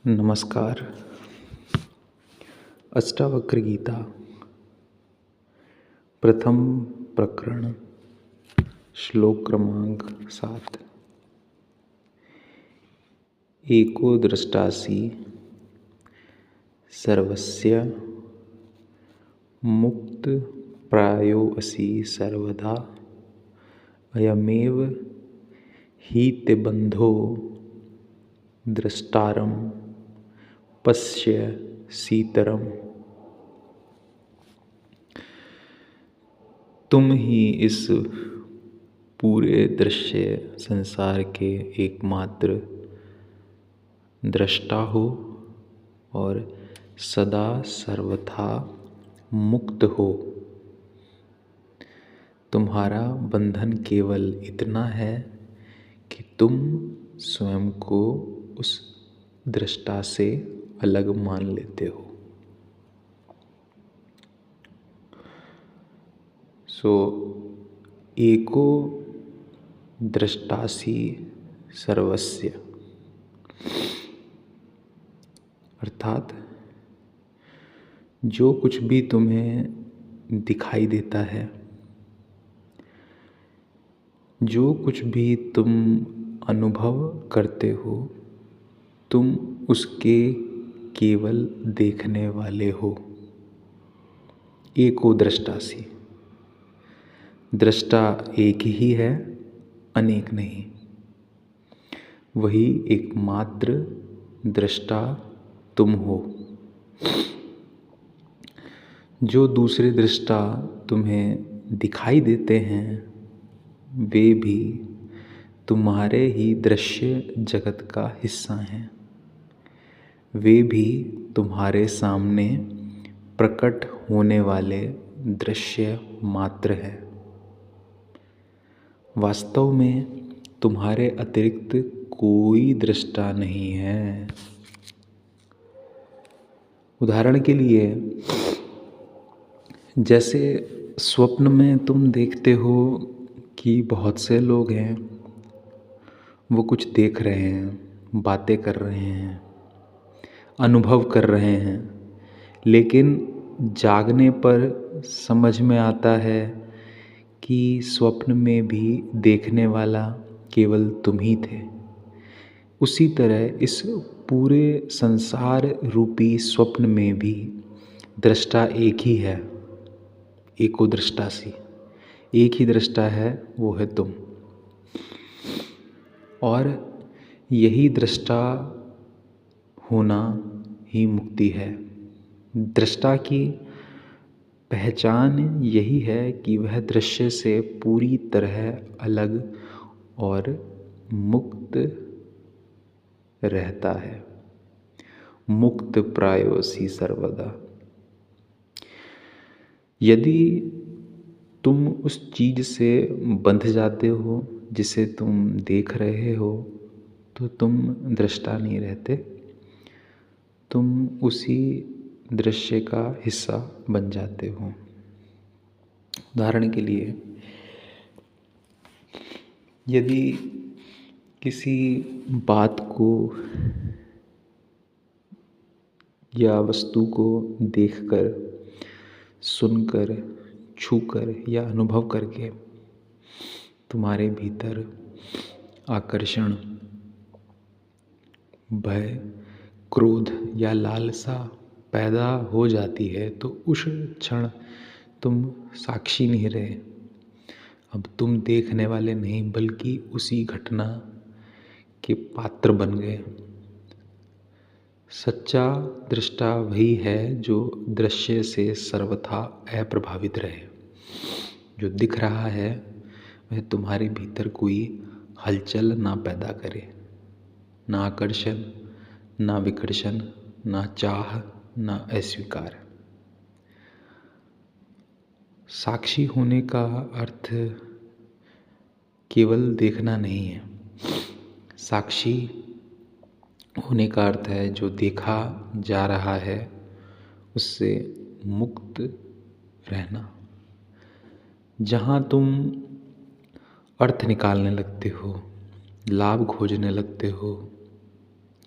नमस्कार। अष्टावक्र गीता प्रथम प्रकरण श्लोक क्रमांक 7। एको दृष्टासि सर्वस्य मुक्त प्रायोऽसि सर्वदा अयमेव हि ते बन्धो द्रष्टारं पश्यसीतरम्। तुम ही इस पूरे दृश्य संसार के एकमात्र दृष्टा हो और सदा सर्वथा मुक्त हो। तुम्हारा बंधन केवल इतना है कि तुम स्वयं को उस दृष्टा से अलग मान लेते हो। एको दृष्टासि सर्वस्य, अर्थात जो कुछ भी तुम्हें दिखाई देता है, जो कुछ भी तुम अनुभव करते हो, तुम उसके केवल देखने वाले हो। एको दृष्टासि, दृष्टा एक ही है, अनेक नहीं। वही एकमात्र दृष्टा तुम हो। जो दूसरे दृष्टा तुम्हें दिखाई देते हैं, वे भी तुम्हारे ही दृश्य जगत का हिस्सा हैं। वे भी तुम्हारे सामने प्रकट होने वाले दृश्य मात्र हैं। वास्तव में तुम्हारे अतिरिक्त कोई दृष्टा नहीं है। उदाहरण के लिए, जैसे स्वप्न में तुम देखते हो कि बहुत से लोग हैं, वो कुछ देख रहे हैं, बातें कर रहे हैं, अनुभव कर रहे हैं, लेकिन जागने पर समझ में आता है कि स्वप्न में भी देखने वाला केवल तुम ही थे। उसी तरह इस पूरे संसार रूपी स्वप्न में भी दृष्टा एक ही है। एको दृष्टासि, एक ही दृष्टा है, वो है तुम। और यही दृष्टा होना ही मुक्ति है। दृष्टा की पहचान यही है कि वह दृश्य से पूरी तरह अलग और मुक्त रहता है। मुक्त प्रायोऽसि सर्वदा। यदि तुम उस चीज से बंध जाते हो जिसे तुम देख रहे हो, तो तुम दृष्टा नहीं रहते, तुम उसी दृश्य का हिस्सा बन जाते हो। उदाहरण के लिए, यदि किसी बात को या वस्तु को देखकर, सुनकर, छूकर या अनुभव करके तुम्हारे भीतर आकर्षण, भय, क्रोध या लालसा पैदा हो जाती है, तो उस क्षण तुम साक्षी नहीं रहे। अब तुम देखने वाले नहीं, बल्कि उसी घटना के पात्र बन गए। सच्चा दृष्टा वही है जो दृश्य से सर्वथा अप्रभावित रहे। जो दिख रहा है वह तुम्हारे भीतर कोई हलचल ना पैदा करे, ना आकर्षण, ना विकर्षण, ना चाह, ना अस्वीकार। साक्षी होने का अर्थ केवल देखना नहीं है। साक्षी होने का अर्थ है जो देखा जा रहा है उससे मुक्त रहना। जहाँ तुम अर्थ निकालने लगते हो, लाभ खोजने लगते हो,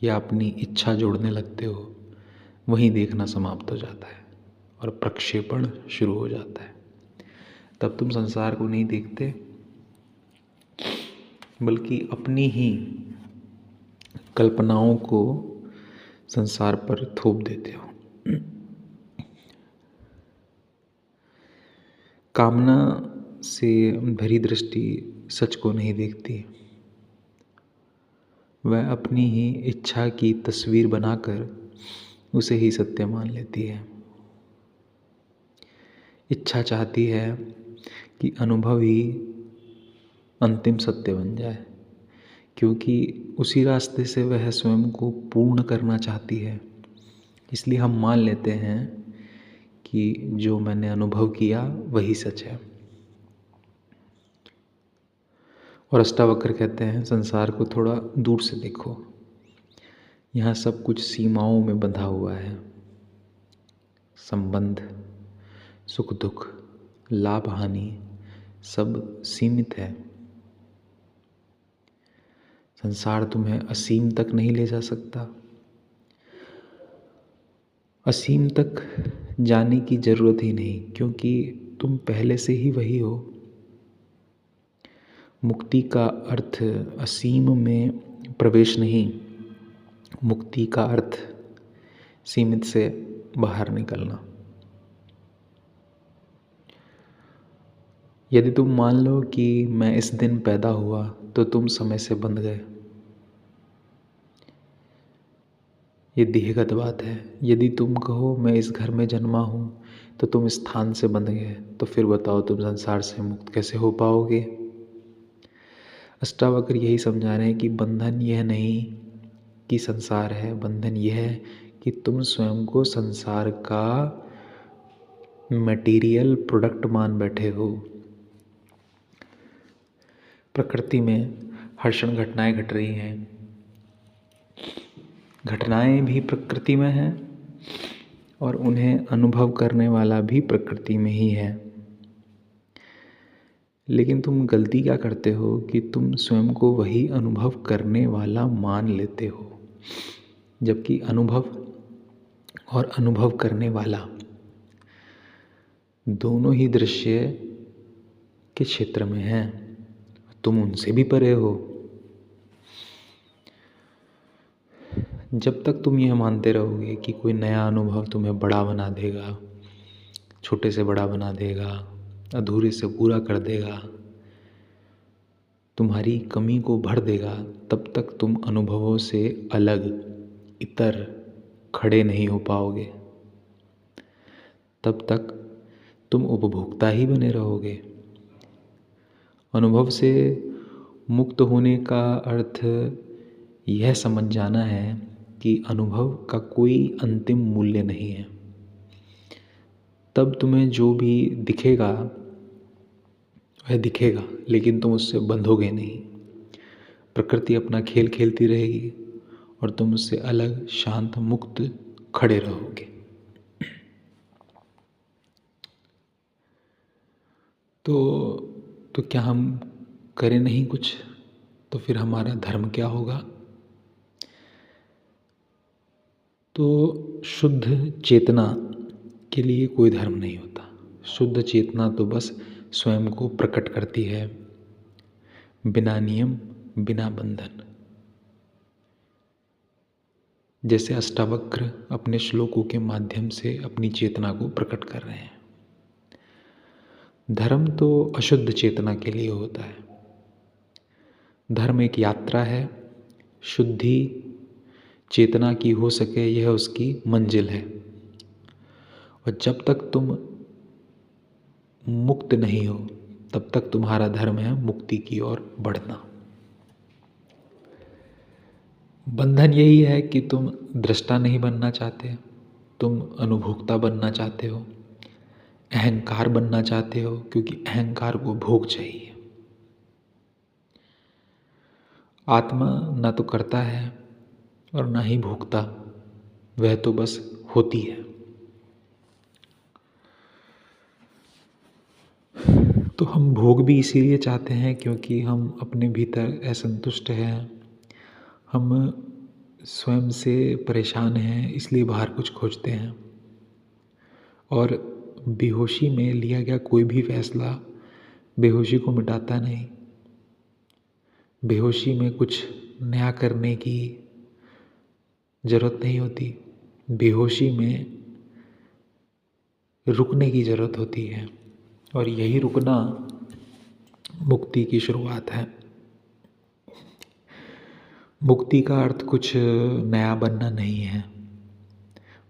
या अपनी इच्छा जोड़ने लगते हो, वहीं देखना समाप्त हो जाता है और प्रक्षेपण शुरू हो जाता है। तब तुम संसार को नहीं देखते, बल्कि अपनी ही कल्पनाओं को संसार पर थोप देते हो। कामना से भरी दृष्टि सच को नहीं देखती, वह अपनी ही इच्छा की तस्वीर बनाकर उसे ही सत्य मान लेती है। इच्छा चाहती है कि अनुभव ही अंतिम सत्य बन जाए, क्योंकि उसी रास्ते से वह स्वयं को पूर्ण करना चाहती है। इसलिए हम मान लेते हैं कि जो मैंने अनुभव किया वही सच है। और अष्टावक्र कहते हैं, संसार को थोड़ा दूर से देखो, यहाँ सब कुछ सीमाओं में बंधा हुआ है। संबंध, सुख दुख, लाभ हानि सब सीमित है। संसार तुम्हें असीम तक नहीं ले जा सकता। असीम तक जाने की जरूरत ही नहीं, क्योंकि तुम पहले से ही वही हो। मुक्ति का अर्थ असीम में प्रवेश नहीं, मुक्ति का अर्थ सीमित से बाहर निकलना। यदि तुम मान लो कि मैं इस दिन पैदा हुआ, तो तुम समय से बंध गए। ये देहगत बात है। यदि तुम कहो मैं इस घर में जन्मा हूँ, तो तुम स्थान से बंध गए। तो फिर बताओ तुम संसार से मुक्त कैसे हो पाओगे। अष्टावक्र यही समझा रहे हैं कि बंधन यह नहीं कि संसार है, बंधन यह है कि तुम स्वयं को संसार का मटेरियल प्रोडक्ट मान बैठे हो। प्रकृति में हर्षण घटनाएं घट रही हैं, घटनाएं भी प्रकृति में हैं और उन्हें अनुभव करने वाला भी प्रकृति में ही है। लेकिन तुम गलती क्या करते हो कि तुम स्वयं को वही अनुभव करने वाला मान लेते हो, जबकि अनुभव और अनुभव करने वाला दोनों ही दृश्य के क्षेत्र में हैं। तुम उनसे भी परे हो। जब तक तुम यह मानते रहोगे कि कोई नया अनुभव तुम्हें बड़ा बना देगा, छोटे से बड़ा बना देगा, अधूरे से पूरा कर देगा, तुम्हारी कमी को भर देगा, तब तक तुम अनुभवों से अलग, इतर, खड़े नहीं हो पाओगे। तब तक तुम उपभोक्ता ही बने रहोगे। अनुभव से मुक्त होने का अर्थ यह समझ जाना है कि अनुभव का कोई अंतिम मूल्य नहीं है। तब तुम्हें जो भी दिखेगा वह दिखेगा, लेकिन तुम उससे बंधोगे नहीं। प्रकृति अपना खेल खेलती रहेगी और तुम उससे अलग, शांत, मुक्त खड़े रहोगे। तो क्या हम करें नहीं कुछ? तो फिर हमारा धर्म क्या होगा? तो शुद्ध चेतना के लिए कोई धर्म नहीं होता। शुद्ध चेतना तो बस स्वयं को प्रकट करती है, बिना नियम, बिना बंधन। जैसे अष्टावक्र अपने श्लोकों के माध्यम से अपनी चेतना को प्रकट कर रहे हैं। धर्म तो अशुद्ध चेतना के लिए होता है। धर्म एक यात्रा है, शुद्धि चेतना की हो सके यह उसकी मंजिल है। और जब तक तुम मुक्त नहीं हो, तब तक तुम्हारा धर्म है मुक्ति की ओर बढ़ना। बंधन यही है कि तुम दृष्टा नहीं बनना चाहते, तुम अनुभोक्ता बनना चाहते हो, अहंकार बनना चाहते हो, क्योंकि अहंकार को भोग चाहिए। आत्मा ना तो करता है और ना ही भोगता, वह तो बस होती है। तो हम भोग भी इसीलिए चाहते हैं क्योंकि हम अपने भीतर असंतुष्ट हैं। हम स्वयं से परेशान हैं इसलिए बाहर कुछ खोजते हैं। और बेहोशी में लिया गया कोई भी फैसला बेहोशी को मिटाता नहीं। बेहोशी में कुछ नया करने की ज़रूरत नहीं होती। बेहोशी में रुकने की ज़रूरत होती है और यही रुकना मुक्ति की शुरुआत है। मुक्ति का अर्थ कुछ नया बनना नहीं है।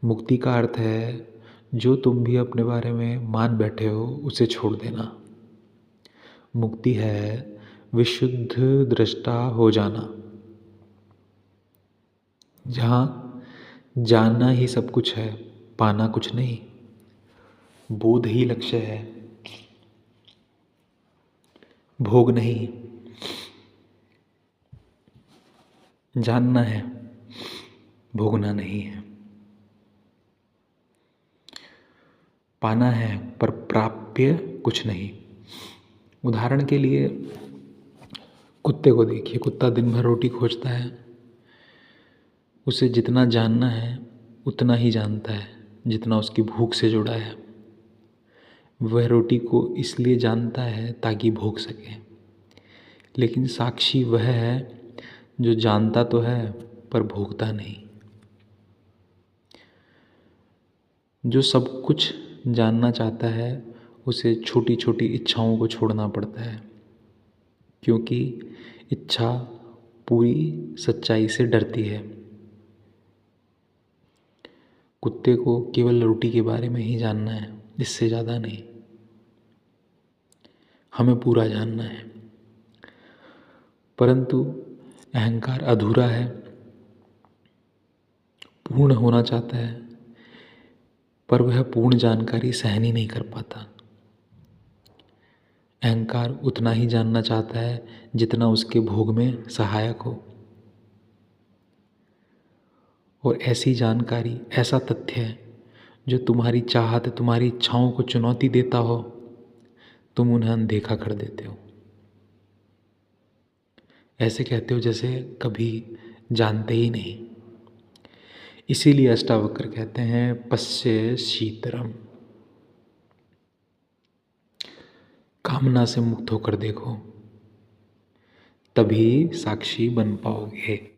मुक्ति का अर्थ है जो तुम भी अपने बारे में मान बैठे हो उसे छोड़ देना। मुक्ति है विशुद्ध दृष्टा हो जाना, जहाँ जानना ही सब कुछ है, पाना कुछ नहीं। बोध ही लक्ष्य है, भोग नहीं। जानना है, भोगना नहीं है। पाना है पर प्राप्य कुछ नहीं। उदाहरण के लिए कुत्ते को देखिए। कुत्ता दिन भर रोटी खोजता है। उसे जितना जानना है उतना ही जानता है जितना उसकी भूख से जुड़ा है। वह रोटी को इसलिए जानता है ताकि भोग सके। लेकिन साक्षी वह है जो जानता तो है पर भोगता नहीं। जो सब कुछ जानना चाहता है उसे छोटी छोटी इच्छाओं को छोड़ना पड़ता है, क्योंकि इच्छा पूरी सच्चाई से डरती है। कुत्ते को केवल रोटी के बारे में ही जानना है, इससे ज़्यादा नहीं। हमें पूरा जानना है। परंतु अहंकार अधूरा है, पूर्ण होना चाहता है, पर वह पूर्ण जानकारी सहन ही नहीं कर पाता। अहंकार उतना ही जानना चाहता है जितना उसके भोग में सहायक हो। और ऐसी जानकारी, ऐसा तथ्य है जो तुम्हारी चाहत, तुम्हारी इच्छाओं को चुनौती देता हो, तुम उन्हें अनदेखा कर देते हो। ऐसे कहते हो जैसे कभी जानते ही नहीं। इसीलिए अष्टावक्र कहते हैं पश्य शीतरम। कामना से मुक्त होकर देखो, तभी साक्षी बन पाओगे।